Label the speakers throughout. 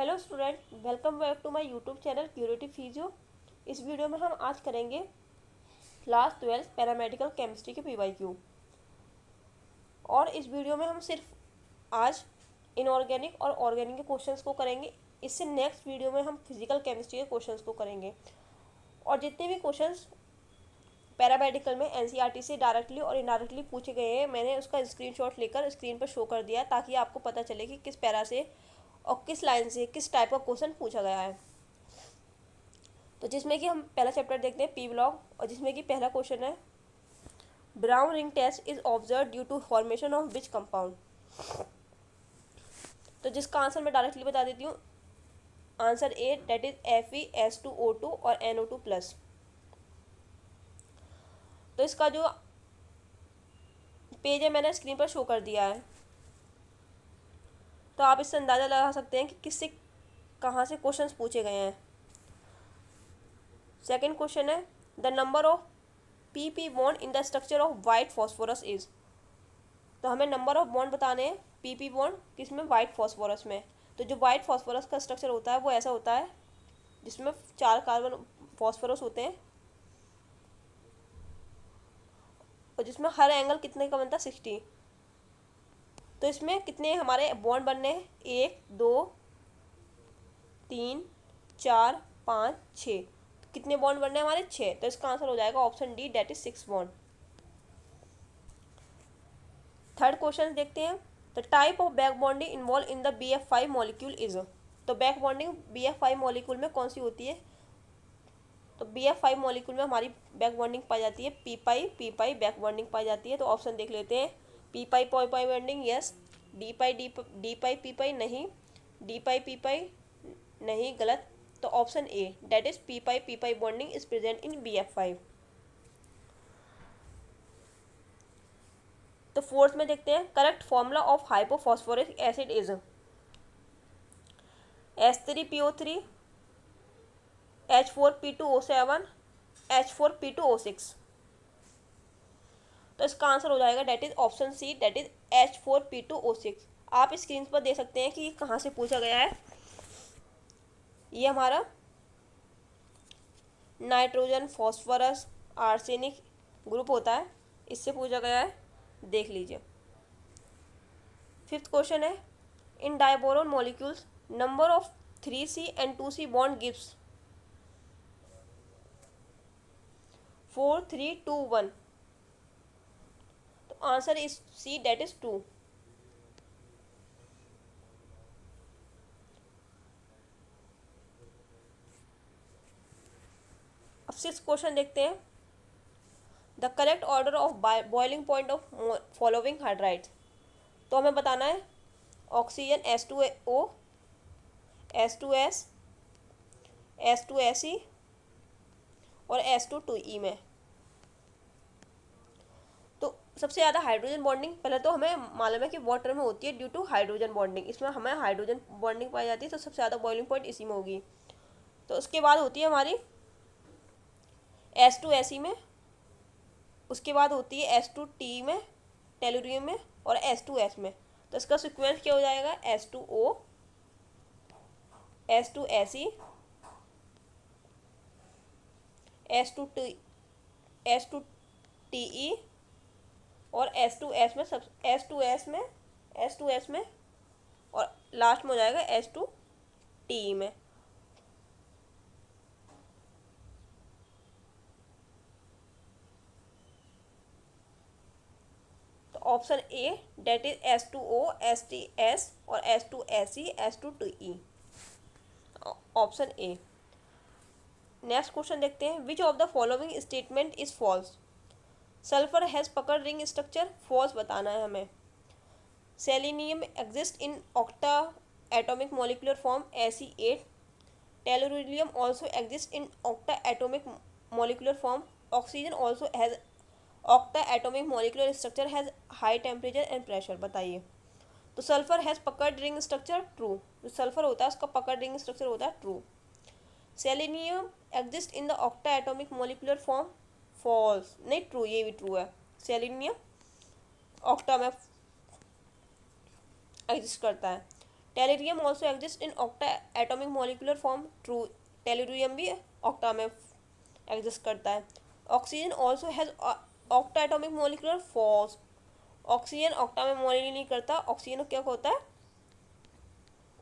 Speaker 1: Hello student, welcome back to my YouTube channel curative physio. इस video में हम आज करेंगे क्लास 12 पैरामेडिकल केमिस्ट्री के पीवाईक्यू। और इस वीडियो में हम सिर्फ आज इनऑर्गेनिक और ऑर्गेनिक के क्वेश्चंस को करेंगे। इससे नेक्स्ट वीडियो में हम फिजिकल केमिस्ट्री के क्वेश्चंस को करेंगे। और जितने भी क्वेश्चंस पैरामेडिकल में एनसीईआरटी से डायरेक्टली और इनडायरेक्टली पूछे गए हैं, मैंने उसका स्क्रीनशॉट लेकर स्क्रीन पर शो कर दिया ताकि आपको पता चले कि किस पैरा से और किस लाइन से किस टाइप का क्वेश्चन पूछा गया है। तो जिसमें कि हम पहला चैप्टर देखते हैं पी ब्लॉक, और जिसमें कि पहला क्वेश्चन है brown ring test is observe due to formation of which compound. तो जिसका आंसर मैं डायरेक्टली बता देती हूँ। Answer A, that is FeS2O2 और NO2+। तो इसका जो पेज है मैंने स्क्रीन पर शो कर दिया है, तो आप इससे अंदाज़ा लगा सकते हैं कि किससे कहाँ से क्वेश्चंस पूछे गए हैं। सेकंड क्वेश्चन है the number of PP bond in the structure of white phosphorus is. तो हमें नंबर ऑफ बॉन्ड बताने हैं PP बॉन्ड किसमें, वाइट फॉस्फोरस में। तो जो वाइट फॉस्फोरस का स्ट्रक्चर होता है वो ऐसा होता है जिसमें 4 कार्बन फॉस्फोरस होते हैं और जिसमें हर एंगल कितने का बनता है, 60। तो इसमें कितने हमारे बॉन्ड बनने हैं, 1 2 3 4 5 6। कितने बॉन्ड बनने हैं हमारे, 6। तो इसका आंसर हो जाएगा option D, that is 6 bond. Third question देखते हैं the type of back bonding involve in the BF5 molecule is. तो बैक बॉन्डिंग BF5 मॉलिक्यूल में कौन सी होती है। तो BF5 मॉलिक्यूल में हमारी बैक बॉन्डिंग पाई जाती है P pi back bonding pi जाती है। तो ऑप्शन देख लेते हैं, P pi bonding yes, D pi P pi नहीं, डी पाई पी पाई नहीं, गलत। तो option A, that is P pi bonding is present in BF5। तो फोर्थ में देखते हैं correct formula of hypophosphoric acid is H3PO3 H4P2O7 H4P2O6। तो इसका आंसर हो जाएगा that is option C, that is H4P2O6। आप स्क्रीन पर देख सकते हैं कि ये कहाँ से पूछा गया है। ये हमारा नाइट्रोजन फॉस्फोरस आर्सेनिक ग्रुप होता है, इससे पूछा गया है, देख लीजिए। फिफ्थ क्वेश्चन है in diborane molecules number of 3C and 2C bond gives 4 3 2 1। तो answer is C, that is 2। अब सिक्स क्वेश्चन देखते हैं the correct order of boiling point of following hydrides. तो हमें बताना है ऑक्सीजन H2O H2S H2Se और H2 में। तो सबसे ज़्यादा हाइड्रोजन बॉन्डिंग पहले तो हमें मालूम है कि वाटर में होती है ड्यू टू हाइड्रोजन बॉन्डिंग। इसमें हमें हाइड्रोजन बॉन्डिंग पाई जाती है, तो सबसे ज़्यादा बॉइलिंग पॉइंट इसी में होगी। तो उसके बाद होती है हमारी H2Se में, उसके बाद होती है H2 में, टेलुरियम में, और H2S में। तो इसका सीक्वेंस क्या हो जाएगा, H2O H2Se H2Te और H2S में, सब H2S में और लास्ट में हो जाएगा H2Te में। तो option A, that is H2O HTS और H2Se H2Te, option A. Next question देखते हैं which of the following statement is false. Sulphur has pucker ring structure, false बताना है हमें। Selenium exist in octa atomic molecular form Se8। Tellurium also exist in octa atomic molecular form. Oxygen also has octa atomic molecular structure has high temperature and pressure. बताइए। तो sulphur has pucker ring structure, true. जो sulphur होता है उसका pucker ring structure होता है, true. Selenium exist in the octa atomic molecular form, false. नहीं, true, ये भी ट्रू है। सेलेनियम ऑक्टा में एग्जिस्ट करता है। Tellurium also exist in octa atomic molecular form, true, tellurium भी ऑक्टा में एग्जिस्ट करता है। Oxygen also has octa atomic molecular, false, oxygen octa में मॉलिक्यूल नहीं करता, ऑक्सीजन क्या होता है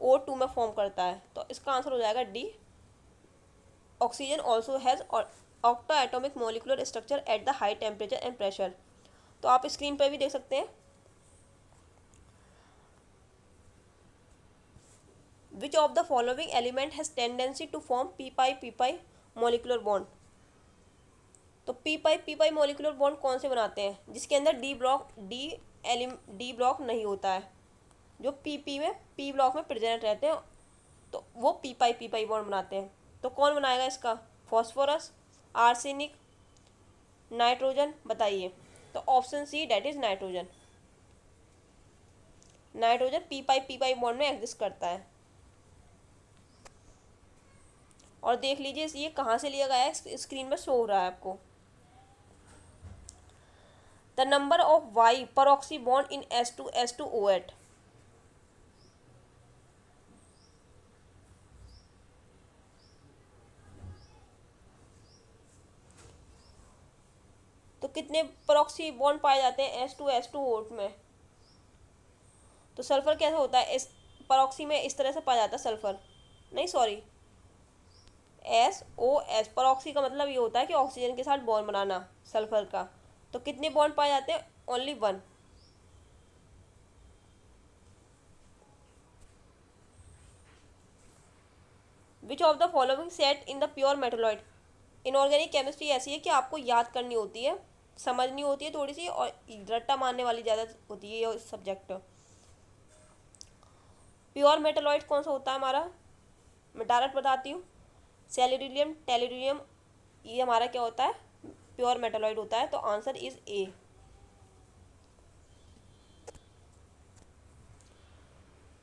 Speaker 1: O2 में फॉर्म करता है। तो इसका आंसर हो जाएगा D, oxygen also has octa atomic molecular structure at the high temperature and pressure. तो आप स्क्रीन पर भी देख सकते हैं, which of the following element has tendency to form P pi molecular bond. तो पी पाई मॉलिकुलर बॉन्ड कौन से बनाते हैं, जिसके अंदर डी ब्लॉक नहीं होता है, जो पी ब्लॉक में प्रेजेंट रहते हैं, तो वो पी पाई बॉन्ड बनाते हैं। तो कौन बनाएगा इसका, फॉस्फोरस, आर्सेनिक, नाइट्रोजन, बताइए। तो option C that is nitrogen. Nitrogen P pi bond में एग्जिस्ट करता है। और देख लीजिए ये कहाँ से लिया गया है, स्क्रीन में शो हो रहा है आपको। The number of Y peroxy bond in S2SO8। तो कितने परऑक्सी बॉन्ड पाए जाते हैं S2H2O में। तो सल्फर कैसे होता है, इस परऑक्सी में इस तरह से पाया जाता है सल्फर, नहीं सॉरी SOS। परऑक्सी का मतलब ये होता है कि ऑक्सीजन के साथ बॉन्ड बनाना सल्फर का। तो कितने बॉन्ड पाए जाते हैं, only 1। Which of the following set in the pure metalloid. Inorganic chemistry ऐसी है कि आपको याद करनी होती है, समझनी होती है थोड़ी सी, और रट्टा मारने वाली ज़्यादा होती है ये सब्जेक्ट। प्योर मेटालॉइड कौन सा होता है हमारा, मैं डायरेक्ट बताती हूँ, सेलेरियम, टेलुरियम, ये हमारा क्या होता है, प्योर मेटालॉइड होता है। तो answer is A.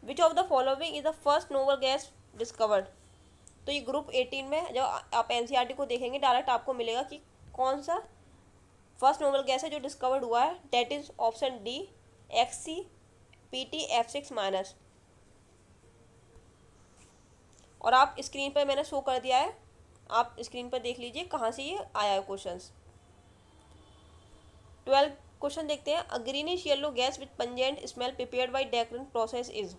Speaker 1: Which of the following is the first noble gas discovered. तो ये ग्रुप 18 में जब आप एनसीईआरटी को देखेंगे डायरेक्ट आपको मिलेगा कि कौन सा फर्स्ट नोबल गैस है जो डिस्कवर्ड हुआ है, that is option D, XC-PT-F6-। और आप स्क्रीन पर मैंने शो कर दिया है, आप स्क्रीन पर देख लीजिए कहाँ से ये आया है क्वेश्चन। 12 क्वेश्चन देखते हैं। A greenish yellow gas with pungent smell prepared by Deacon process is.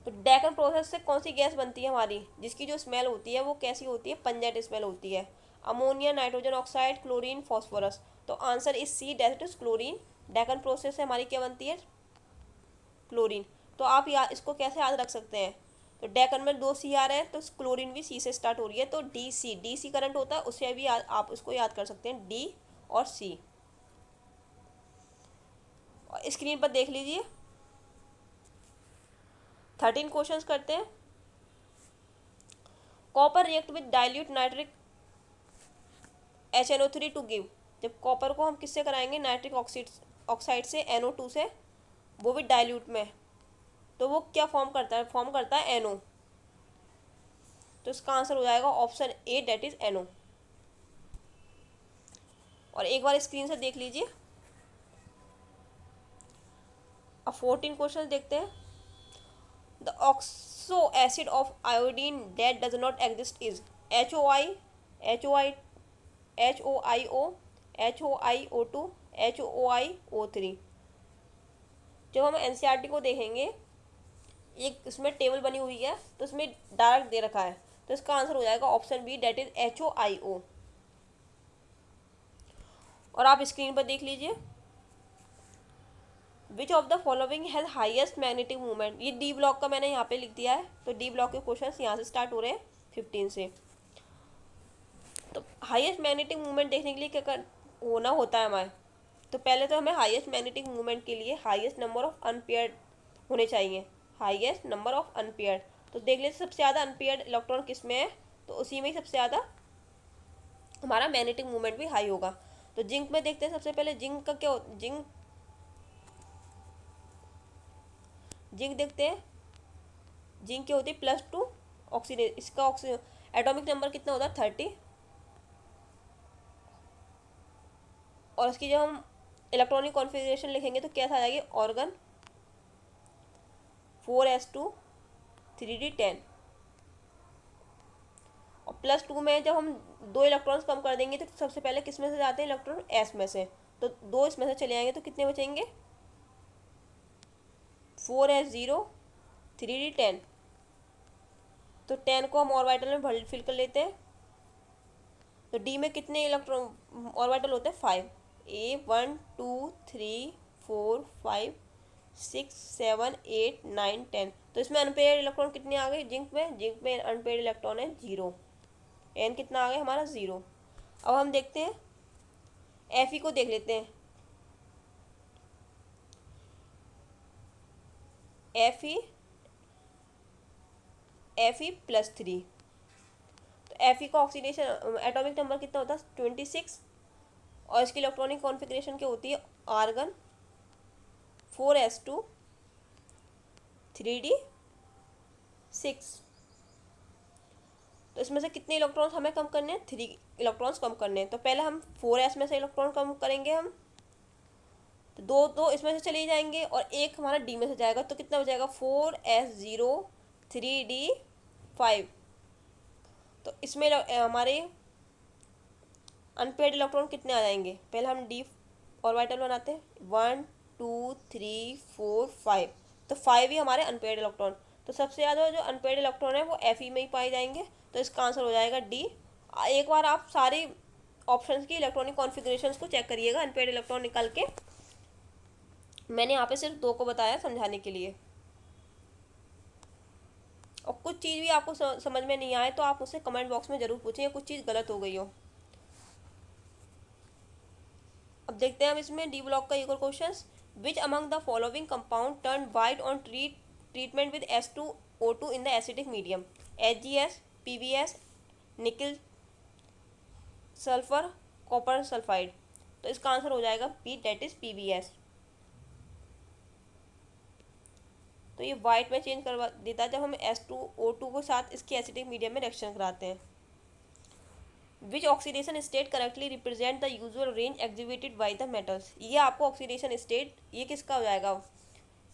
Speaker 1: तो डेकन प्रोसेस से कौन सी गैस बनती है हमारी, जिसकी जो स्मेल होती है वो कैसी होती है, पंजेंट स्मेल होती है। Ammonia, nitrogen oxide, chlorine, phosphorus. तो answer is C, that is chlorine. Deacon process से हमारी क्या बनती है, क्लोरीन। तो आप इसको कैसे याद रख सकते हैं, तो डेकन में 2 सी आ रहे हैं, तो क्लोरीन भी सी से स्टार्ट हो रही है, तो डी सी करंट होता है, उससे भी आप उसको याद कर सकते हैं, डी और सी। और स्क्रीन पर देख लीजिए 13 क्वेश्चंस करते हैं। Copper react with dilute nitric HNO3 to give. जब कॉपर को हम किससे कराएंगे, नाइट्रिक ऑक्साइड से, NO2 से, वो भी डाइल्यूट में, तो वो क्या फॉर्म करता है NO। तो इसका आंसर हो जाएगा option A, that is NO। और एक बार स्क्रीन से देख लीजिए। अब 14 क्वेश्चन देखते हैं। The oxo acid of iodine that does not exist is HOI, HOIO, HOiO2, HOiO3। जब हम एनसीईआरटी को देखेंगे, एक इसमें टेबल बनी हुई है, तो इसमें डायरेक्ट दे रखा है, तो इसका आंसर हो जाएगा option B, that is HOIO। और आप स्क्रीन पर देख लीजिए, which of the following has highest magnetic movement. ये डी ब्लॉक का मैंने यहाँ पे लिख दिया है, तो डी ब्लॉक के क्वेश्चन यहाँ से स्टार्ट हो रहे हैं 15 से। तो हाईएस्ट मैग्नेटिक मूवमेंट देखने के लिए क्या होना होता है हमारे, तो पहले तो हमें हाईएस्ट मैग्नेटिक मूवमेंट के लिए हाईएस्ट नंबर ऑफ अनपेयर्ड होने चाहिए, हाईएस्ट नंबर ऑफ अनपेयर्ड। तो देख लेते सबसे ज़्यादा अनपेयर्ड इलेक्ट्रॉन किस में है, तो उसी में ही सबसे ज़्यादा हमारा मैग्नेटिक मूवमेंट भी हाई होगा। तो जिंक में देखते हैं सबसे पहले, जिंक का क्या जिंक देखते हैं, जिंक क्या होती है, +2 ऑक्सीडेशन, इसका एटॉमिक नंबर कितना होता है 30। और इसकी जब हम इलेक्ट्रॉनिक कॉन्फ़िगरेशन लिखेंगे तो कैसा आ जाएगी, ऑर्गन 4s2 3d10। और +2 में जब हम 2 इलेक्ट्रॉन्स कम कर देंगे तो सबसे पहले किस में से जाते हैं इलेक्ट्रॉन, s में से, तो 2 इसमें से चले आएंगे तो कितने बचेंगे 4s0 3d10। तो 10 को हम ऑर्बिटल में फिल कर लेते हैं। तो डी में कितने इलेक्ट्रॉन ऑर्बिटल होते हैं 5, a 1 2 3 4 5 6 7 8 9 10। तो इसमें अनपेयर्ड इलेक्ट्रॉन कितने आ गए जिंक में अनपेयर्ड इलेक्ट्रॉन है 0, एन कितना आ गया हमारा 0। अब हम देखते हैं एफ ई को देख लेते हैं। एफ ई +3, तो एफ ई का ऑक्सीडेशन एटॉमिक नंबर कितना होता है 26, और इसकी इलेक्ट्रॉनिक कॉन्फ़िगरेशन क्या होती है आर्गन 4s2 3d6। तो इसमें से कितने इलेक्ट्रॉन्स हमें कम करने हैं 3 इलेक्ट्रॉन्स कम करने हैं। तो पहले हम 4s में से इलेक्ट्रॉन कम करेंगे हम, तो दो इसमें से चले जाएंगे और एक हमारा डी में से जाएगा, तो कितना बचेगा 4s0 3d5। तो इसमें हमारे अनपेयर्ड इलेक्ट्रॉन कितने आ जाएंगे, पहले हम डी ऑर्बिटल बनाते हैं 1 2 3 4 5, तो 5 ही हमारे अनपेयर्ड इलेक्ट्रॉन। तो सबसे ज़्यादा जो अनपेयर्ड इलेक्ट्रॉन है वो एफ ई में ही पाए जाएंगे, तो इसका आंसर हो जाएगा डी। एक बार आप सारी ऑप्शंस की इलेक्ट्रॉनिक कॉन्फ़िगरेशंस को चेक करिएगा अनपेयर्ड इलेक्ट्रॉन निकाल के। मैंने यहाँ पे सिर्फ 2 को बताया समझाने के लिए, और कुछ चीज़ भी आपको समझ में नहीं आए तो आप मुझसे कमेंट बॉक्स में ज़रूर पूछें, कुछ चीज़ गलत हो गई हो। अब देखते हैं हम इसमें डी ब्लॉक का एक और question, which among the following compound turn white on treatment with S2O2 in the acidic medium, HGS, PBS, निकल सल्फर, कॉपर सल्फाइड। तो इसका आंसर हो जाएगा बी, डेट इज PBS। तो ये वाइट में चेंज करवा देता है जब हम S2O2 के साथ इसके एसिडिक मीडियम में रिएक्शन कराते हैं। Which oxidation state correctly represent the usual range exhibited by the metals. ये आपको ऑक्सीडेशन स्टेट ये किसका हो जाएगा,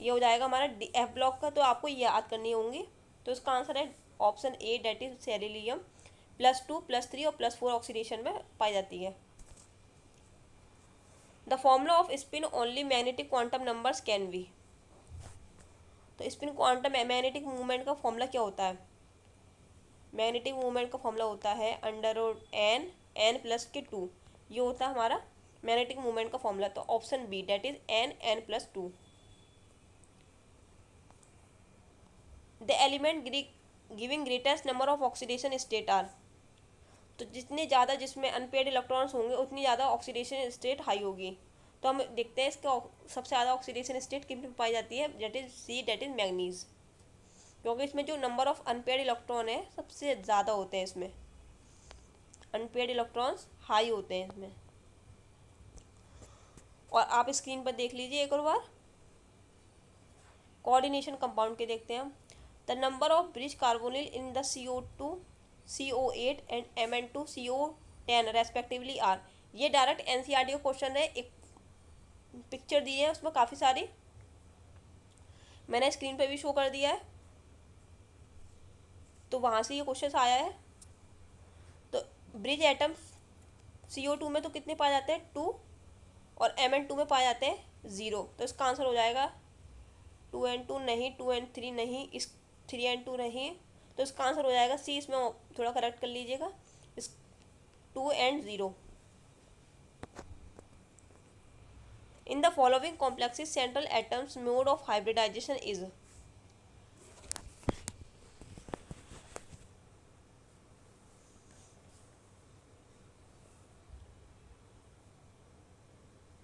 Speaker 1: ये हो जाएगा हमारा एफ ब्लॉक का, तो आपको ये याद करनी होंगी। तो इसका आंसर है ऑप्शन ए, डेट इज सेरिलियम। +2 +3 और +4 ऑक्सीडेशन में पाई जाती है। The formula off spin only magnetic quantum numbers can be. तो स्पिन क्वांटम मैग्नेटिक मूवमेंट का फॉर्मूला क्या होता है, मैग्नेटिक मूवमेंट का फॉर्मूला होता है √n+2। ये होता है हमारा मैग्नेटिक मूवमेंट का फॉर्मूला। तो option B, that is n+2। The element giving greatest number of oxidation state are. तो जितने ज़्यादा जिसमें अनपेयर्ड इलेक्ट्रॉन्स होंगे उतनी ज़्यादा ऑक्सीडेशन स्टेट हाई होगी। तो हम देखते हैं इसका सबसे ज़्यादा ऑक्सीडेशन स्टेट किन में पाई जाती है, that is C, that is manganese, क्योंकि इसमें जो नंबर ऑफ अनपेयर्ड इलेक्ट्रॉन है सबसे ज़्यादा होते हैं, इसमें अनपेयर्ड इलेक्ट्रॉन्स हाई होते हैं इसमें। और आप स्क्रीन पर देख लीजिए एक और बार कोऑर्डिनेशन कंपाउंड के देखते हैं हम। The number of bridge carbonyl in the CO2 CO8 and Mn2 CO10 respectively are. ये डायरेक्ट NCERT का क्वेश्चन है, एक पिक्चर दी है उसमें काफ़ी सारी, मैंने स्क्रीन पे भी शो कर दिया है, तो वहाँ से ये क्वेश्चन आया है। तो ब्रिज एटम CO2 में तो कितने पाए जाते हैं 2, और Mn2 में पाए जाते हैं 0। तो इसका आंसर हो जाएगा 2n2 नहीं, 2n3 नहीं, इस 3n2 नहीं, तो इसका आंसर हो जाएगा सी। इसमें थोड़ा करेक्ट कर लीजिएगा, इस 2 and 0। In the following complexes central atoms mode of hybridisation is.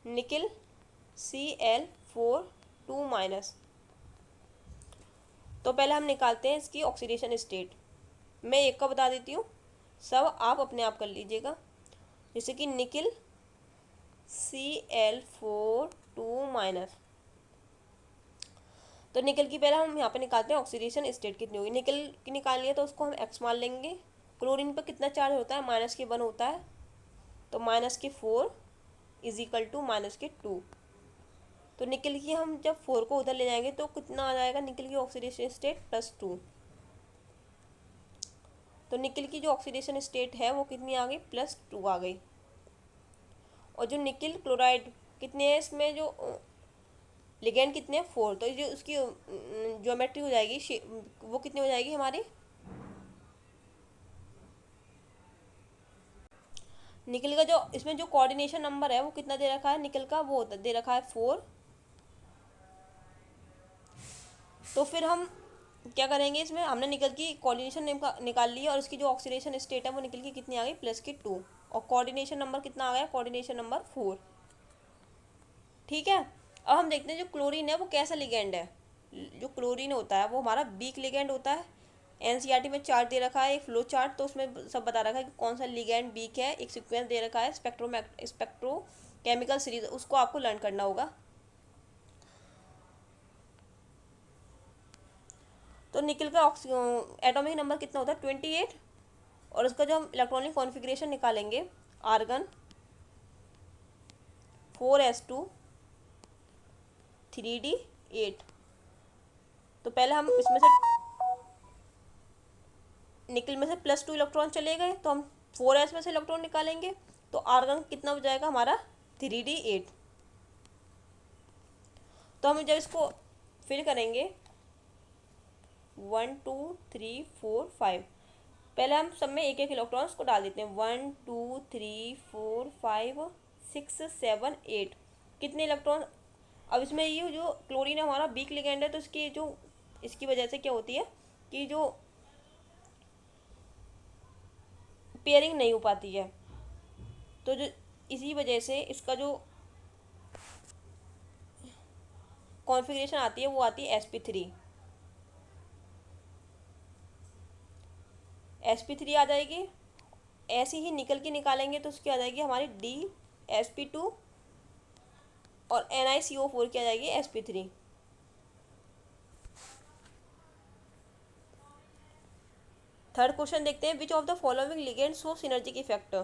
Speaker 1: Nickel Cl4 2-। तो पहले हम निकालते हैं इसकी ऑक्सीडेशन स्टेट। मैं एक का बता देती हूँ, सब आप अपने आप कर लीजिएगा। जैसे कि निकिल Cl4 2-। तो निकल की पहले हम यहाँ पे निकालते हैं ऑक्सीडेशन स्टेट कितनी होगी। निकल की निकालनी है तो उसको हम x मान लेंगे। क्लोरीन पर कितना चार्ज होता है, -1 होता है, तो -4 = -2। तो निकल की हम जब 4 को उधर ले जाएंगे तो कितना आ जाएगा निकल की ऑक्सीडेशन स्टेट +2। तो निकल की जो ऑक्सीडेशन स्टेट है वो कितनी आ गई +2 आ गई। और जो निकल क्लोराइड कितने हैं इसमें जो लिगेंड कितने हैं 4, तो जो उसकी ज्योमेट्री हो जाएगी वो कितनी हो जाएगी हमारी निकल का जो इसमें जो कोऑर्डिनेशन नंबर है वो कितना दे रखा है निकल का वो दे रखा है 4। तो फिर हम क्या करेंगे इसमें हमने निकल की कोऑर्डिनेशन निकाल ली और उसकी जो ऑक्सीडेशन स्टेट है वो निकल की कितनी आ गई +2 और कोऑर्डिनेशन नंबर कितना आ गया कोऑर्डिनेशन नंबर 4। ठीक है। अब हम देखते हैं जो क्लोरीन है वो कैसा लिगेंड है। जो क्लोरीन होता है वो हमारा वीक लिगेंड होता है। एनसीईआरटी में चार्ट दे रखा है एक फ्लो चार्ट, तो उसमें सब बता रखा है कि कौन सा लिगेंड वीक है। एक सीक्वेंस दे रखा है स्पेक्ट्रो केमिकल सीरीज, उसको आपको लर्न करना होगा। तो निकल का एटॉमिक नंबर कितना होता है 28 और उसका जो हम इलेक्ट्रॉनिक कॉन्फ़िगरेशन निकालेंगे आर्गन 4s2 3d8। तो पहले हम इसमें से निकल में से +2 इलेक्ट्रॉन चले गए तो हम 4s में से इलेक्ट्रॉन निकालेंगे तो आर्गन कितना हो जाएगा हमारा 3d8। तो हम जब इसको फिल करेंगे 1 2 3 4 5, पहले हम सब में एक एक इलेक्ट्रॉन्स को डाल देते हैं 1 2 3 4 5 6 7 8 कितने इलेक्ट्रॉन। अब इसमें ये जो क्लोरीन है हमारा वीक लिगेंड है तो इसकी वजह से क्या होती है कि जो पेयरिंग नहीं हो पाती है, तो जो इसी वजह से इसका जो कॉन्फ़िगरेशन आती है वो आती है sp3 आ जाएगी। ऐसे ही निकल के निकालेंगे तो उसकी आ जाएगी हमारी DsP2 और NiCO4 की आ जाएगी sp3। थर्ड क्वेश्चन देखते हैं which of the following ligand show synergic effect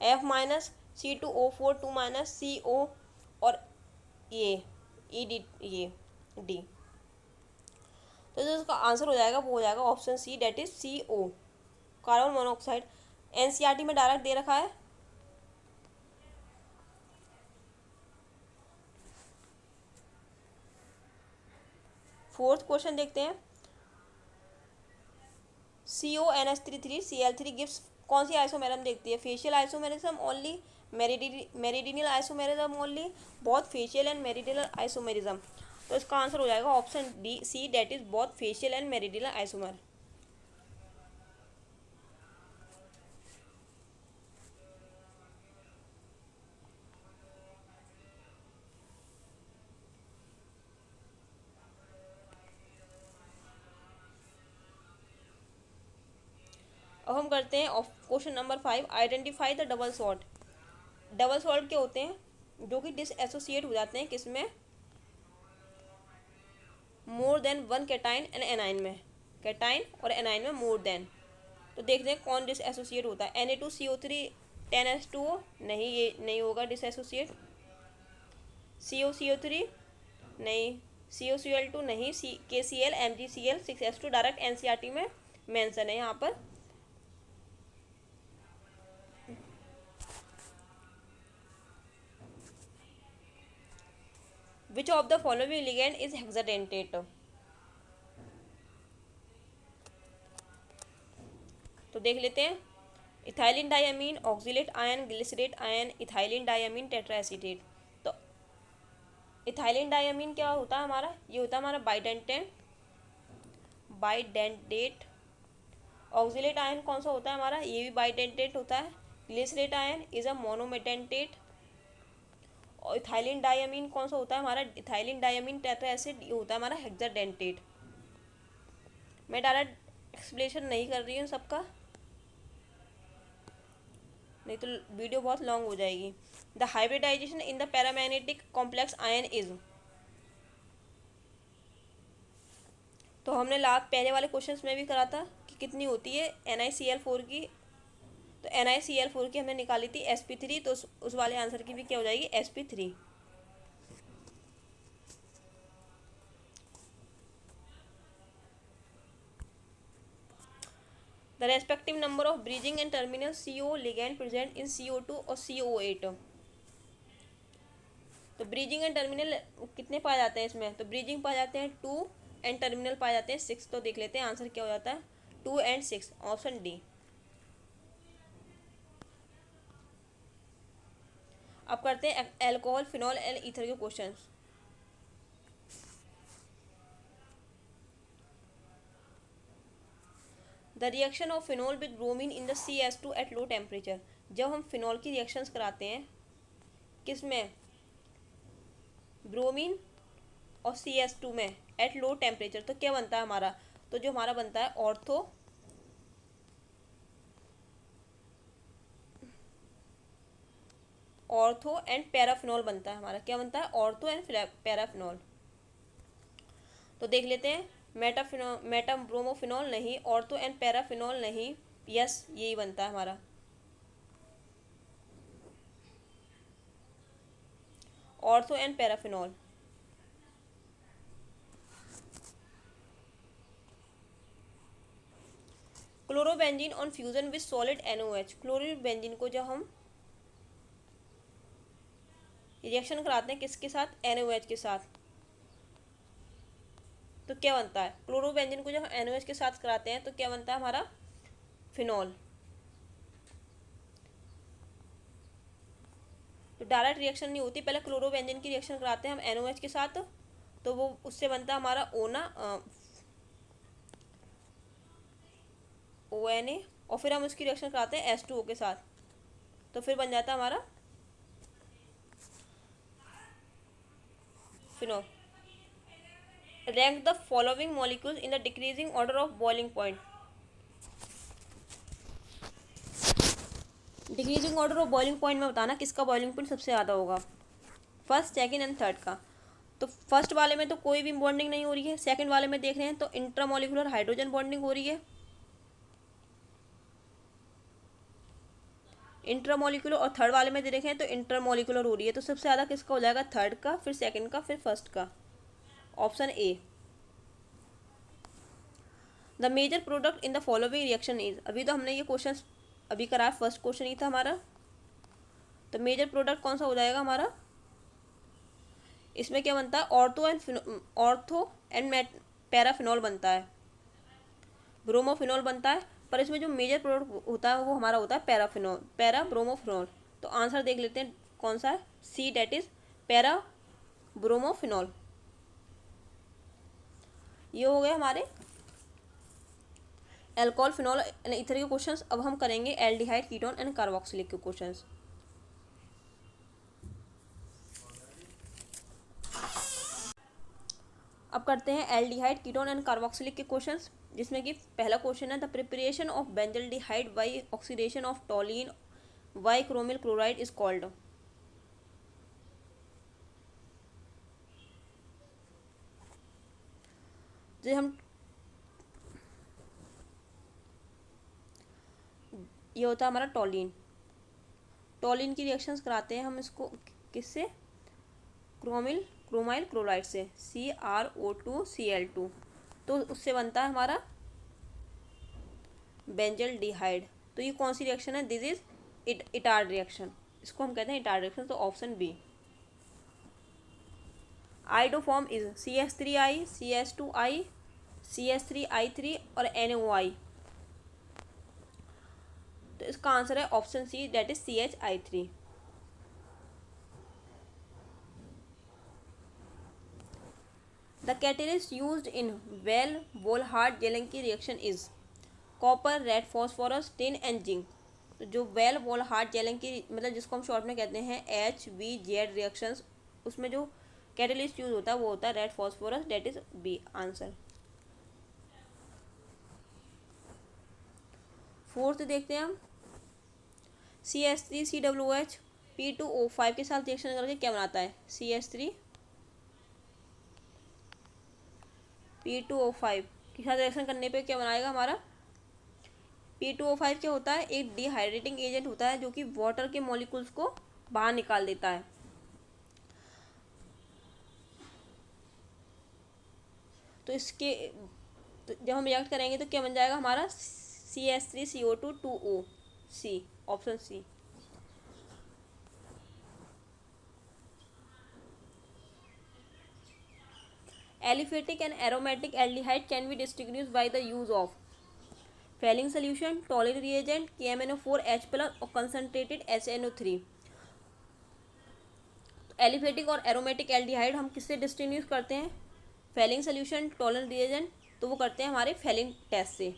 Speaker 1: F- C2O4 2- CO और ये D। तो जो उसका आंसर हो जाएगा वो हो जाएगा option C that is CO carbon monoxide. NCERT में डायरेक्ट दे रखा है। फोर्थ क्वेश्चन देखते हैं CONH33Cl3 गिव्स कौन सी आइसोमेरिज्म देखती है facial isomerism only meridional isomerism only both facial and meridional isomerism. तो इसका आंसर हो जाएगा option C that is both facial and meridional isomer. अब हम करते हैं question number 5 identify the double salt. Double salt क्या होते हैं जो कि डिसएसोसिएट हो जाते हैं किसमें more than one cation and A9 में, कैटाइन और एनाइन में मोर देन। तो देखते हैं कौन डिसएसोसिएट होता है Na2CO3 10H2O नहीं, ये नहीं होगा डिसएसोसिएट। CO3 नहीं, COCl2 नहीं, KCl MgCl 6s2 direct NCERT में मेंशन है यहाँ पर। Which of the following ligand is hexadentate. तो देख लेते हैं ethylene diamine oxalate ion glycerate ion ethylene diamine tetraacetate. तो इथाइलिन डायमीन क्या होता है हमारा, ये होता है हमारा बाइडेंटेट। ऑक्सिलेट आयन कौन सा होता है हमारा, ये भी बाइडेंटेट होता है। Glycerate ion is a monodentate. और इथाइलिन डायमीन कौन सा होता है हमारा, इथाइलिन डायमीन टेट्राएसिड, ये होता है हमारा हेक्साडेंटेट। मैं डायरेक्ट एक्सप्लेनेशन नहीं कर रही हूँ सबका, नहीं तो वीडियो बहुत लॉन्ग हो जाएगी। The hybridisation in the paramagnetic complex ion is. तो हमने पहले वाले क्वेश्चंस में भी करा था कि कितनी होती है NiCl4 की। तो NiCl4 की हमने निकाली थी sp3, तो उस वाले आंसर की भी क्या हो जाएगी sp3। The respective number of bridging and terminal CO ligand present in CO2 और CO8। तो ब्रीजिंग एंड टर्मिनल कितने पाए जाते हैं इसमें? तो ब्रीजिंग पाए जाते हैं 2 एंड टर्मिनल पाए जाते हैं 6। तो देख लेते हैं आंसर क्या हो जाता है, 2 एंड 6, ऑप्शन डी। अब करते हैं एल्कोहल, फिनॉल एंड ईथर के question. The reaction of phenol with bromine in the CS2 at low temperature. जब हम फिनॉल की रिएक्शंस कराते हैं किस में, ब्रोमीन और CS2 में एट लो टेम्परेचर, तो क्या बनता है हमारा? तो जो हमारा बनता है ऑर्थो एंड पैराफिनॉल बनता है हमारा। क्या बनता है? Ortho and para phenol. तो देख लेते हैं, मेटा ब्रोमोफिनॉल नहीं, ऑर्थो एंड पैराफिनॉल नहीं, यस यही बनता है हमारा, ortho and para phenol. Chlorobenzene on fusion with solid NOH। Chlorobenzene को जब हम रिएक्शन कराते हैं किसके साथ? NOH के साथ, तो क्या बनता है? क्लोरोबेंजीन को जब हम NOH के साथ कराते हैं तो क्या बनता है हमारा? फिनॉल। तो डायरेक्ट रिएक्शन नहीं होती, पहले क्लोरोबेंजीन की रिएक्शन कराते हैं हम NOH के साथ, तो वो उससे बनता है हमारा ONA, और फिर हम उसकी रिएक्शन कराते हैं H2O के साथ, तो फिर बन जाता है हमारा phenol. Rank the following molecules in the decreasing order of boiling point. Decreasing order of boiling point में बताना किसका बॉइलिंग पॉइंट सबसे ज़्यादा होगा, फर्स्ट, सेकंड एंड थर्ड का। तो फर्स्ट वाले में तो कोई भी बॉन्डिंग नहीं हो रही है, सेकंड वाले में देख रहे हैं तो इंट्रामोलिकुलर हाइड्रोजन बॉन्डिंग हो रही है, इंट्रामोलिकुलर, और थर्ड वाले में देखें तो इंटरमोलिकुलर हो रही है। तो सबसे ज़्यादा किसका हो जाएगा? थर्ड का, फिर सेकंड का, फिर फर्स्ट का, option A. The major product in the following reaction is. अभी तो हमने ये क्वेश्चन अभी करा, फर्स्ट क्वेश्चन ही था हमारा, तो मेजर प्रोडक्ट कौन सा हो जाएगा हमारा? इसमें क्या बनता है? ऑर्थो एंड पैराफिनॉल बनता है, ब्रोमोफिनॉल बनता है, पर इसमें जो मेजर प्रोडक्ट होता है वो हमारा होता है पैराफिनॉल, पैरा ब्रोमोफिनॉल। तो आंसर देख लेते हैं कौन सा है, C, that is para bromophenol. ये हो गए हमारे एल्कोहल, फिनॉल एंड ईथर के क्वेश्चंस। अब हम करेंगे एल्डिहाइड, कीटोन एंड कार्बोक्सिलिक के क्वेश्चंस। अब करते हैं एल्डिहाइड, कीटोन एंड कार्बोक्सिलिक के क्वेश्चंस, जिसमें कि पहला क्वेश्चन है the preparation of benzaldehyde by oxidation of toluene by chromyl chloride is called. जो हम ये होता है हमारा टॉलिन, टॉलिन की रिएक्शंस कराते हैं हम इसको किससे? क्रोमाइल क्लोराइड से, CrO2Cl2, तो उससे बनता है हमारा बेंजल्डिहाइड। तो ये कौन सी रिएक्शन है? दिस इज इटार्ड रिएक्शन, इसको हम कहते हैं इटार्ड रिएक्शन, तो option B. Iodoform is CH3I, CH2I, CH3I3 और NOI। तो इसका आंसर है option C, that is CHI3। The catalyst used in Hell Volhard Zelinsky reaction is copper, red phosphorus, tin and zinc. तो जो well Volhard जेलेंकी मतलब जिसको हम short में कहते हैं HVZ रिएक्शंस, उसमें जो कैटेलिस्ट यूज होता है वो होता है red phosphorus, that is B answer. Fourth देखते हैं हम, CH3COOH P2O5 के साथ रिएक्शन करके क्या बनाता है? CH3 P2O5 के साथ रिएक्शन करने पे क्या बनाएगा हमारा? P2O5 क्या होता है? एक डिहाइड्रेटिंग एजेंट होता है जो कि वाटर के मॉलिक्यूल्स को बाहर निकाल देता है। तो इसके तो जब हम रिएक्ट करेंगे तो क्या बन जाएगा हमारा? CH3CO2 2O, C, option C. Aliphatic and aromatic aldehyde can be distinguished by the use of Fehling solution, Tolley reagent, KMnO4 H plus और concentrated HNO3। एलिफेटिक और एरोमेटिक एल्डिहाइड हम किससे डिस्टिंग्विश करते हैं? फेलिंग सोल्यूशन, टॉलरेंस रिएजेंट, तो वो करते हैं हमारे फेलिंग टेस्ट से।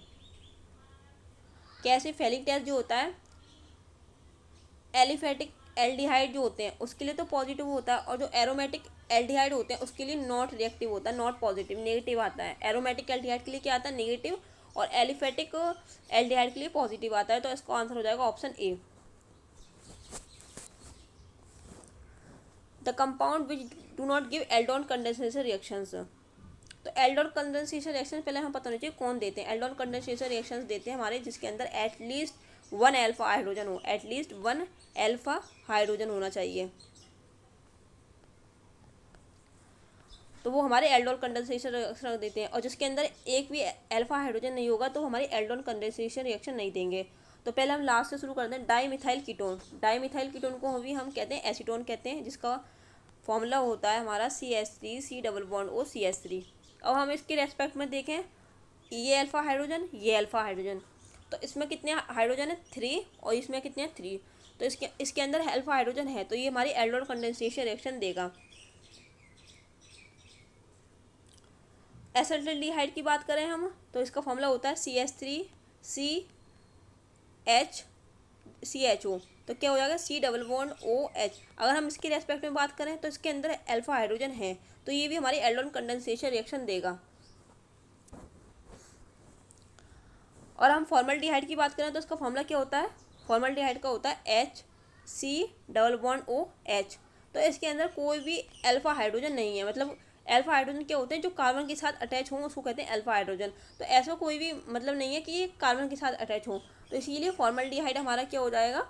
Speaker 1: कैसे? फेलिंग टेस्ट जो होता है, एलिफेटिक एल्डिहाइड जो होते हैं उसके लिए तो पॉजिटिव होता है, और जो एरोमेटिक एल्डिहाइड होते हैं उसके लिए नॉट रिएक्टिव होता है, नॉट पॉजिटिव, नेगेटिव आता है। एरोमेटिक एल्डिहाइड के लिए क्या आता है? नेगेटिव, और एलिफेटिक एल्डिहाइड के लिए पॉजिटिव आता है। तो इसका आंसर हो जाएगा option A. The compound which do not give Eldon condensation reactions. तो एल्डोन कंडेंसेशन रिएक्शन पहले हम पता होना चाहिए कौन देते हैं। एल्डोन कंडेंसेशन रिएक्शंस देते हैं हमारे जिसके अंदर एटलीस्ट 1 अल्फा हाइड्रोजन हो, एटलीस्ट 1 अल्फा हाइड्रोजन होना चाहिए, तो वो हमारे एल्डोन कंडेंसेशन रिएक्शन देते हैं। और जिसके अंदर एक भी अल्फा हाइड्रोजन नहीं होगा तो हमारी एल्डोन कंडेंसेशन रिएक्शन नहीं देंगे। तो पहले हम लास्ट से शुरू करते हैं। डाईमिथाइल कीटोन, डाईमिथाइल कीटोन को भी हम कहते हैं एसीटोन कहते हैं, जिसका फॉर्मूला होता है हमारा CH3 C double bond O CH3। अब हम इसके रेस्पेक्ट में देखें, ये अल्फा हाइड्रोजन, ये अल्फा हाइड्रोजन, तो इसमें कितने हाइड्रोजन है? 3, और इसमें कितने हैं? 3। तो इसके अंदर अल्फा हाइड्रोजन है, तो ये हमारी एल्डोन कंडेंसेशन रिएक्शन देगा। एसिटाल्डिहाइड की बात करें हम, तो इसका फॉर्मूला होता है CH3 CHO, तो क्या हो जाएगा? C double bond OH। अगर हम इसके रेस्पेक्ट में बात करें तो इसके अंदर अल्फा हाइड्रोजन है, तो ये भी हमारी एल्डोन कंडेंसेशन रिएक्शन देगा। और हम फॉर्मल्डिहाइड की बात करें तो इसका फॉर्मूला क्या होता है? फॉर्मल्डिहाइड का होता है HC डबल बॉन्ड OH। तो इसके अंदर कोई भी अल्फा हाइड्रोजन नहीं है, मतलब अल्फा हाइड्रोजन क्या होते हैं? जो कार्बन के साथ अटैच हों उसको कहते हैं अल्फा हाइड्रोजन। तो ऐसा कोई भी मतलब नहीं है कि ये कार्बन के साथ अटैच हो, तो इसीलिए फॉर्मल्डिहाइड हमारा क्या हो जाएगा?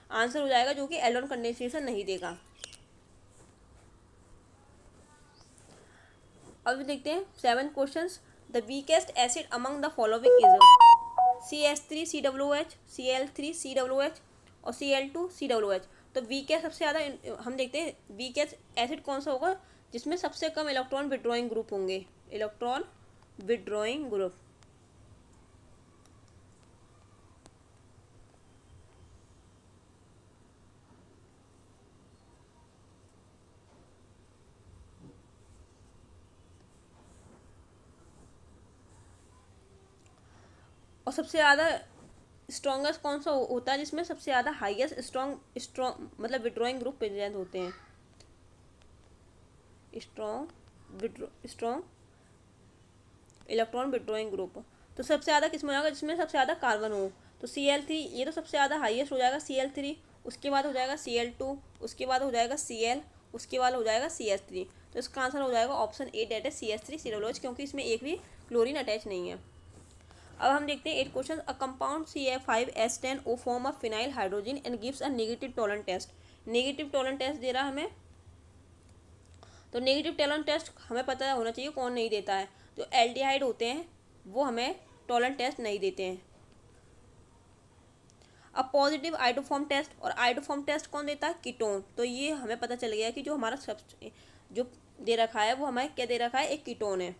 Speaker 1: आंसर हो जाएगा, जो कि एल्डोन कंडेंसेशन नहीं देगा। अब देखते हैं 7 questions. The weakest acid among the following is CH3 COOH, Cl3 COOH और Cl2 COOH। तो वीकेस्ट सबसे ज़्यादा हम देखते हैं वीकेस्ट एसिड कौन सा होगा? जिसमें सबसे कम इलेक्ट्रॉन विड्रॉइंग ग्रुप होंगे, इलेक्ट्रॉन विड्रॉइंग ग्रुप। और सबसे ज़्यादा स्ट्रॉन्गेस्ट कौन सा होता है? जिसमें सबसे ज़्यादा हाईएस्ट स्ट्रॉन्ग मतलब विड्रॉइंग ग्रुप प्रेजेंट होते हैं, स्ट्रॉन्ग इलेक्ट्रॉन विड्रॉइंग ग्रुप। तो सबसे ज़्यादा किस में होगा? जिसमें सबसे ज़्यादा कार्बन हो। तो Cl3 ये तो सबसे ज़्यादा हाईएस्ट हो जाएगा, Cl3, उसके बाद हो जाएगा Cl2, उसके बाद हो जाएगा Cl, उसके बाद हो जाएगा CH3। तो इसका आंसर हो जाएगा ऑप्शन ए, डेट है CH3 COOH, क्योंकि इसमें एक भी क्लोरीन अटैच नहीं है। अब हम देखते हैं 8 question. A compound CF5S10O form a phenyl hydrogen and gives a negative Tollens test. Negative Tollens test दे रहा है हमें, तो नेगेटिव टॉलन टेस्ट हमें पता होना चाहिए कौन नहीं देता है। जो एल्डिहाइड होते हैं वो हमें टॉलन टेस्ट नहीं देते हैं। अब पॉजिटिव आइडोफॉर्म टेस्ट, और आइडोफॉर्म टेस्ट कौन देता है? कीटोन। तो ये हमें पता चल गया कि जो हमारा जो दे रखा है वो हमें क्या दे रखा है? एक कीटोन है।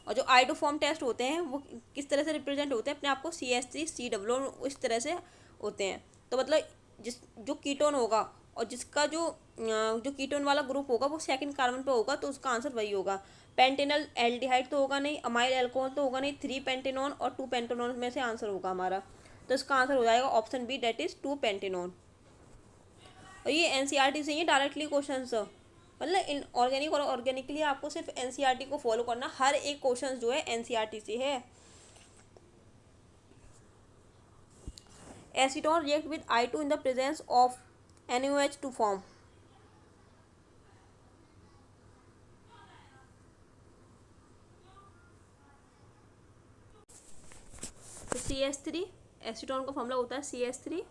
Speaker 1: और जो आइडोफॉर्म टेस्ट होते हैं वो किस तरह से रिप्रेजेंट होते हैं अपने आप को? CH3 COO इस तरह से होते हैं। तो मतलब जो कीटोन होगा और जिसका जो कीटोन वाला ग्रुप होगा वो सेकंड कार्बन पे होगा, तो उसका आंसर वही होगा। पेंटेनल एल्डिहाइड तो होगा नहीं, अमाइल अल्कोहल तो होगा नहीं, 3 पेंटेनॉन और 2 पेंटेनॉन में से आंसर होगा हमारा। तो इसका आंसर हो जाएगा option B, that is 2 pentanone. और ये NCERT से ही डायरेक्टली क्वेश्चन, मतलब इन ऑर्गेनिक और ऑर्गेनिक के लिए आपको सिर्फ NCERT को फॉलो करना, हर एक क्वेश्चन जो है NCERT से है। Acetone react with I2 in the presence of NaOH to form. तो CH3 एसीटोन का फॉर्मूला होता है CH3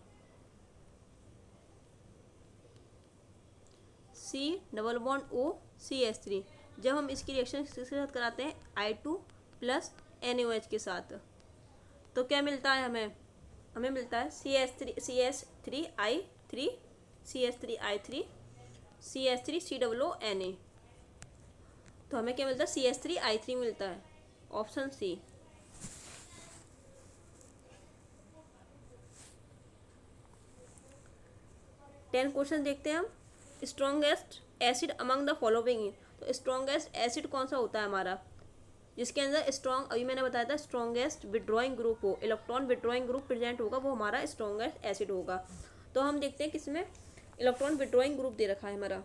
Speaker 1: C double bond O CH3। जब हम इसकी रिएक्शन किसके साथ कराते हैं? I2 प्लस NaOH के साथ। तो क्या मिलता है हमें? हमें मिलता है CS3I3 CS3I3 CS3 COONA। तो हमें क्या मिलता है? CS3I3 मिलता है, ऑप्शन सी। टेन क्वेश्चन देखते हैं हम। Strongest acid among the following. तो स्ट्रॉन्गेस्ट एसिड कौन सा होता है हमारा, जिसके अंदर स्ट्रॉन्ग, अभी मैंने बताया था स्ट्रॉन्गेस्ट विड्रॉइंग ग्रुप हो, इलेक्ट्रॉन विड्रॉइंग ग्रुप प्रेजेंट होगा, वो हमारा स्ट्रॉन्गेस्ट एसिड होगा। तो हम देखते हैं किसमें इलेक्ट्रॉन विड्रॉइंग ग्रुप दे रखा है हमारा।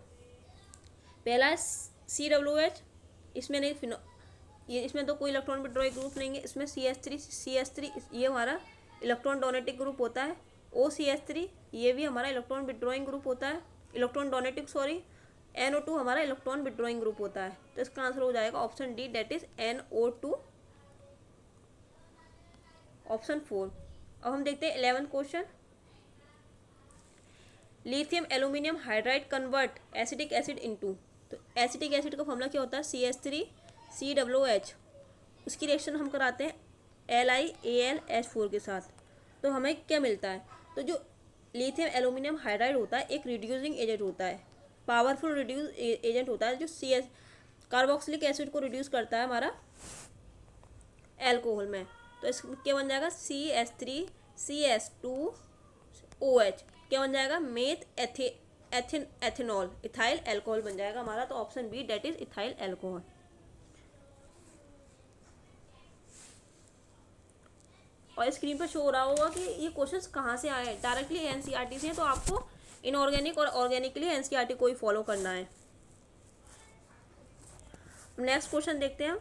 Speaker 1: पहला है COOH, इसमें नहीं, ये इसमें तो कोई इलेक्ट्रॉन विड्रॉइंग ग्रुप नहीं है। इसमें CS3 ये हमारा इलेक्ट्रॉन डोनेटिक ग्रुप होता है। OCH3 ये भी हमारा इलेक्ट्रॉन विड्रॉइंग ग्रुप होता है, इलेक्ट्रॉन डोनेटिक सॉरी। NO2 हमारा इलेक्ट्रॉन विड्रॉइंग ग्रुप होता है। तो इसका आंसर हो जाएगा option D, that is NO2, option 4। अब हम देखते हैं 11 question. Lithium aluminium hydride convert acetic acid into. तो एसिटिक एसिड का फॉर्मूला क्या होता है? CH3COOH। उसकी रिएक्शन हम कराते हैं LiAlH4 के साथ। तो हमें क्या मिलता है? तो जो लिथियम एल्यूमिनियम हाइड्राइड होता है एक रिड्यूसिंग एजेंट होता है, पावरफुल रिड्यूस एजेंट होता है, जो कार्बोक्सिलिक एसिड को रिड्यूस करता है हमारा एल्कोहल में। तो इस क्या बन जाएगा? CH2CH2OH क्या बन जाएगा? मेथ एथेनॉल, इथाइल एल्कोहल बन जाएगा हमारा। तो option B, that is ethyl alcohol. और स्क्रीन पर शो हो रहा होगा कि ये क्वेश्चंस कहाँ से आए हैं। डायरेक्टली NCERT से हैं, तो आपको इनऑर्गेनिक और ऑर्गेनिक के लिए NCERT को ही फॉलो करना है। नेक्स्ट क्वेश्चन देखते हैं हम।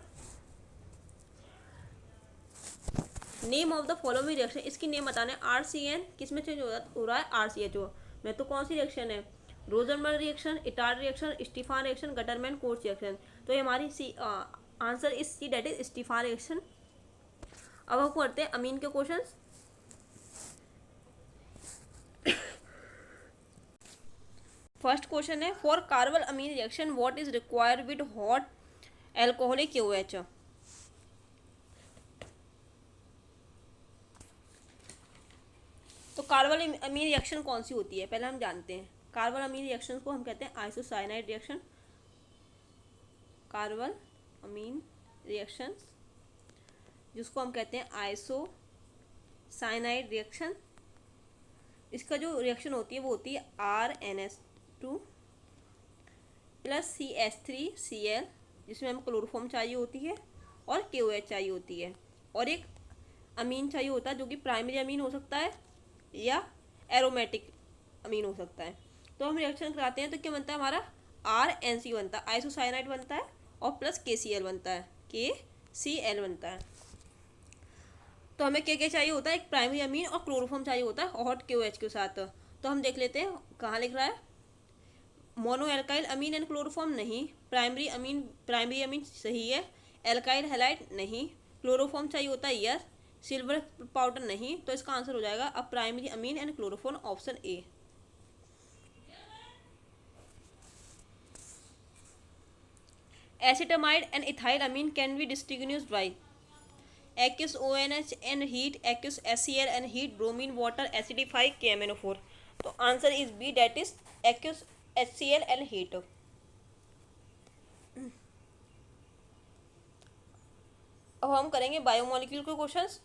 Speaker 1: Name of the following reaction, इसकी नेम बताना है। RCN किस में चेंज हो रहा है? RCHO में। तो कौन सी रिएक्शन है? Rosenberg reaction, Etard reaction, Stephen reaction, Gattermann Koch reaction. तो ये हमारी answer is C, that is Stephen reaction. अब हम करते हैं अमीन के क्वेश्चंस। फर्स्ट क्वेश्चन है, for carbylamine reaction what is required with hot alcoholic OH। तो कार्बल अमीन रिएक्शन कौन सी होती है पहले हम जानते हैं। कार्बल अमीन रिएक्शन को हम कहते हैं आइसोसाइनाइड रिएक्शन। कार्बल अमीन रिएक्शन जिसको हम कहते हैं आइसोसाइनाइड रिएक्शन। इसका जो रिएक्शन होती है वो होती है RNS2 प्लस CH3Cl, जिसमें हमें क्लोरोफॉर्म चाहिए होती है और KOH चाहिए होती है, और एक अमीन चाहिए होता है जो कि प्राइमरी अमीन हो सकता है या एरोमेटिक अमीन हो सकता है। तो हम रिएक्शन कराते हैं तो क्या बनता है हमारा? RNC बनता है, आइसोसाइनाइड बनता है, और प्लस KCl बनता है, KCl बनता है। तो हमें क्या क्या चाहिए होता है? एक प्राइमरी अमीन और क्लोरोफॉर्म चाहिए होता है हॉट KOH के साथ। तो हम देख लेते हैं कहाँ लिख रहा है। Mono alkyl amine and chloroform नहीं, प्राइमरी अमीन सही है, एल्काइल हैलाइड नहीं, क्लोरोफॉर्म चाहिए होता है यस, सिल्वर पाउडर नहीं। तो इसका आंसर हो जाएगा अब primary amine and chloroform, option A. Acetamide and ethyl amine can be distinguished by aqueous ONH and heat, aqueous HCl and heat, bromine water acidify KMnO4। तो answer is B, that is aqueous HCl and heat। अब हम करेंगे biomolecule के questions.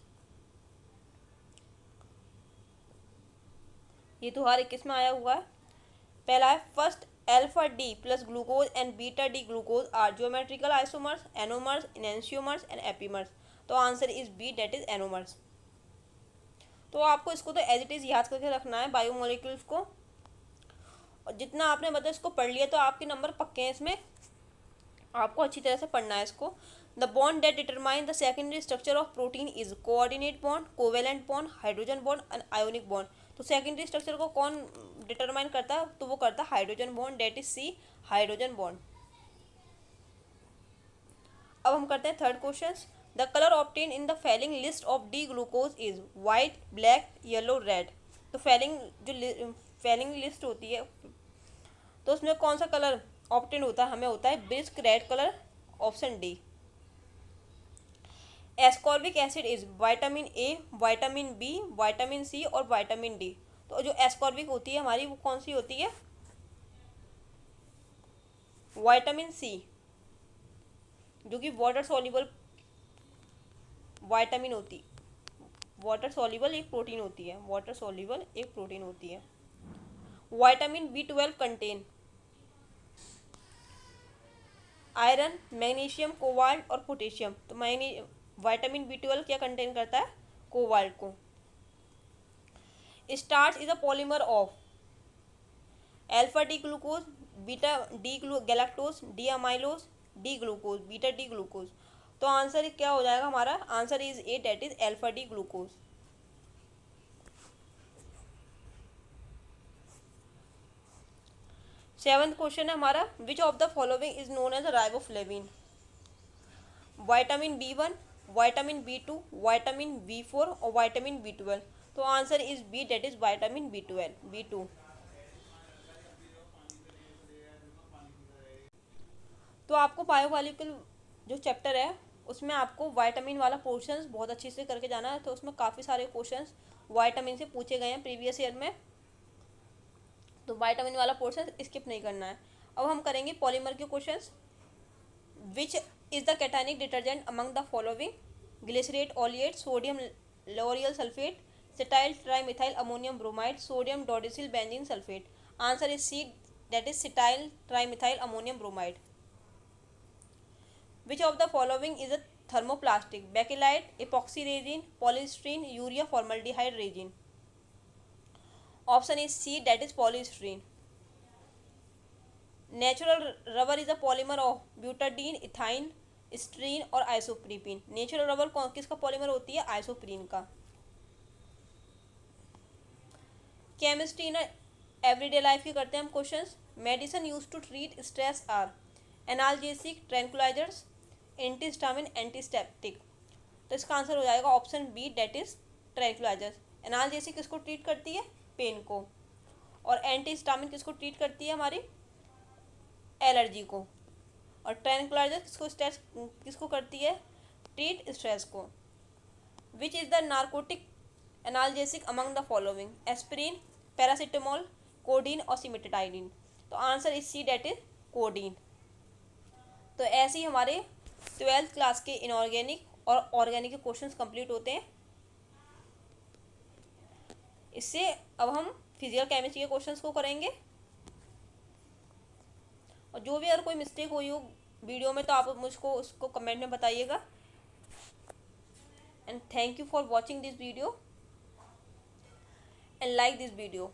Speaker 1: ये तो हर 21 में आया हुआ है। पहला है, first alpha D plus glucose and beta D glucose are geometrical isomers, anomers, enantiomers and epimers. तो answer is B, that is anomers. तो आपको इसको तो एज इट इज याद करके रखना है बायोमोलिक्यूल्स को, और जितना आपने मतलब इसको पढ़ लिया तो आपके नंबर पक्के हैं इसमें। आपको अच्छी तरह से पढ़ना है इसको। The bond that determine the secondary structure of protein is coordinate bond, covalent bond, hydrogen bond and ionic bond. तो सेकेंडरी स्ट्रक्चर को कौन डिटरमाइन करता है? तो वो करता है hydrogen bond, that is C, hydrogen bond. अब हम करते हैं third question. The colour obtain in the following list of D glucose is white, black, yellow, red. तो फॉलोइंग लिस्ट होती है तो उसमें कौन सा कलर ऑब्टेन होता है? हमें होता है brisk red colour, option D. Ascorbic acid is vitamin A, vitamin B, vitamin C और विटामिन डी। तो जो एस्कॉर्बिक होती है हमारी वो कौन सी होती है? विटामिन सी, जो कि वाटर सॉल्युबल विटामिन होती, वाटर सॉल्युबल एक प्रोटीन होती है, वाटर सॉल्युबल एक प्रोटीन होती है। Vitamin B12 contain iron, magnesium, cobalt और पोटेशियम। तो विटामिन B12 क्या कंटेन करता है? कोबाल्ट को। Starch is a polymer of alpha D glucose, beta D galactose, D amylose, D glucose, beta D glucose. तो आंसर क्या हो जाएगा हमारा? Answer is A, that is alpha D glucose. Seventh question है हमारा, which of the following is known as riboflavin? Vitamin B1, vitamin B2, vitamin B4 और vitamin B12। तो answer is B, that is vitamin B12, B2। तो आपको biomolecule जो chapter है उसमें आपको विटामिन वाला पोर्शंस बहुत अच्छे से करके जाना है। तो उसमें काफ़ी सारे क्वेश्चंस विटामिन से पूछे गए हैं प्रीवियस ईयर में, तो विटामिन वाला पोर्शन स्किप नहीं करना है। अब हम करेंगे पॉलीमर के questions. Which is the cationic detergent among the following? Glycerate, oleate, sodium lauryl sulfate, cetyl trimethyl ammonium bromide, sodium dodecyl benzene sulfate. Answer is C, that is cetyl trimethyl ammonium bromide. Which of the following is a thermoplastic? Bakelite, epoxy resin, polystyrene, urea formaldehyde resin. Option is C, that is polystyrene. Natural rubber is a polymer of butadiene, ethyne, styrene और isoprene. Natural rubber किसका polymer होती है? Isoprene का। Chemistry in everyday life की करते हैं हम questions. Medicine use to treat stress are analgesic, tranquillisers, antihistamine, antiseptic. तो इसका आंसर हो जाएगा option B, that is tranquillisers. Analgesic किसको ट्रीट करती है? पेन को। और एंटीहिस्टामिन किसको ट्रीट करती है? हमारी एलर्जी को। और ट्रैंकुलाइजर किसको करती है? ट्रीट स्ट्रेस को। Which is the narcotic analgesic among the following? Aspirin, paracetamol, codeine और सिमेटाइडिन। तो answer is C, that is codeine. तो ऐसे ही हमारे 12th क्लास के इनऑर्गेनिक और ऑर्गेनिक के क्वेश्चंस कंप्लीट होते हैं। इससे अब हम फिजिकल केमिस्ट्री के क्वेश्चंस को करेंगे। और जो भी अगर कोई मिस्टेक हुई हो वीडियो में तो आप मुझको उसको कमेंट में बताइएगा। And thank you for watching this video and like this video.